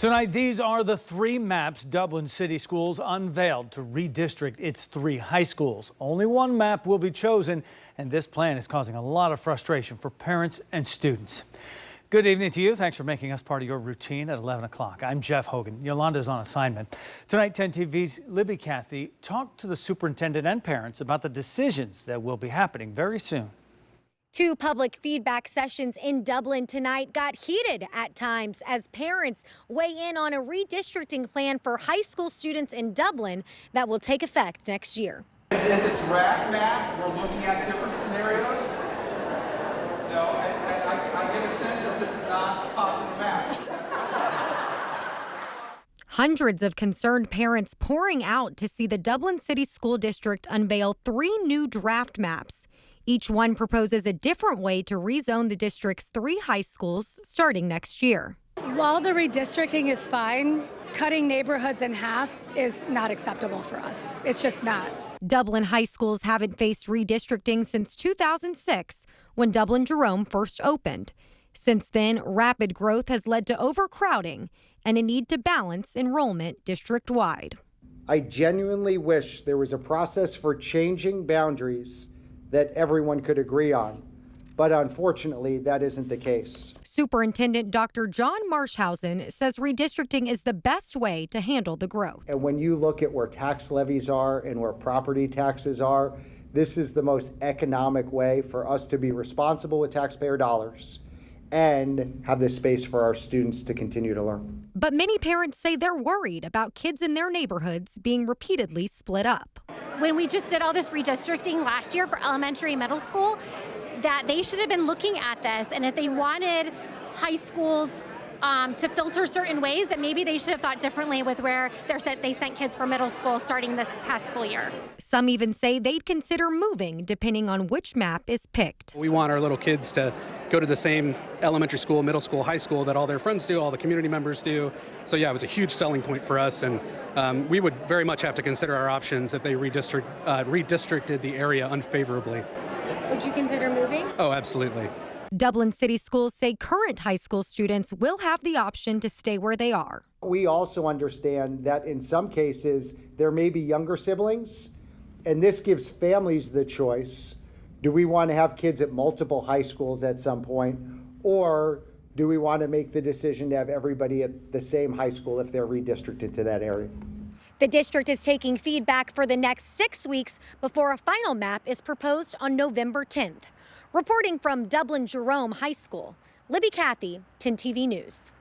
Tonight, these are the three maps Dublin City Schools unveiled to redistrict its three high schools. Only one map will be chosen, and this plan is causing a lot of frustration for parents and students. Good evening to you. Thanks for making us part of your routine at 11 o'clock. I'm Jeff Hogan. Yolanda's on assignment. Tonight, 10 TV's Libby Cathy talked to the superintendent and parents about the decisions that will be happening very soon. Two public feedback sessions in Dublin tonight got heated at times as parents weigh in on a redistricting plan for high school students in Dublin that will take effect next year. It's a draft map. We're looking at different scenarios. No, I get a sense that this is not a popular map. Hundreds of concerned parents pouring out to see the Dublin City School District unveil three new draft maps. Each one proposes a different way to rezone the district's three high schools starting next year. While the redistricting is fine, cutting neighborhoods in half is not acceptable for us. It's just not. Dublin high schools haven't faced redistricting since 2006, when Dublin Jerome first opened. Since then, rapid growth has led to overcrowding and a need to balance enrollment district-wide. I genuinely wish there was a process for changing boundaries that everyone could agree on, but unfortunately, that isn't the case. Superintendent Dr. John Marshausen says redistricting is the best way to handle the growth. And when you look at where tax levies are and where property taxes are, this is the most economic way for us to be responsible with taxpayer dollars and have this space for our students to continue to learn. But many parents say they're worried about kids in their neighborhoods being repeatedly split up. When we just did all this redistricting last year for elementary and middle school, that they should have been looking at this, and if they wanted high schools to filter certain ways, that maybe they should have thought differently with where they sent kids for middle school starting this past school year. Some even say they'd consider moving depending on which map is picked. We want our little kids to go to the same elementary school, middle school, high school that all their friends do, all the community members do. So yeah, it was a huge selling point for us, and we would very much have to consider our options if they redistricted the area unfavorably. Would you consider moving? Oh, absolutely. Dublin City Schools say current high school students will have the option to stay where they are. We also understand that in some cases, there may be younger siblings, and this gives families the choice. Do we want to have kids at multiple high schools at some point, or do we want to make the decision to have everybody at the same high school if they're redistricted to that area? The district is taking feedback for the next 6 weeks before a final map is proposed on November 10th. Reporting from Dublin Jerome High School, Libby Cathy, 10 TV News.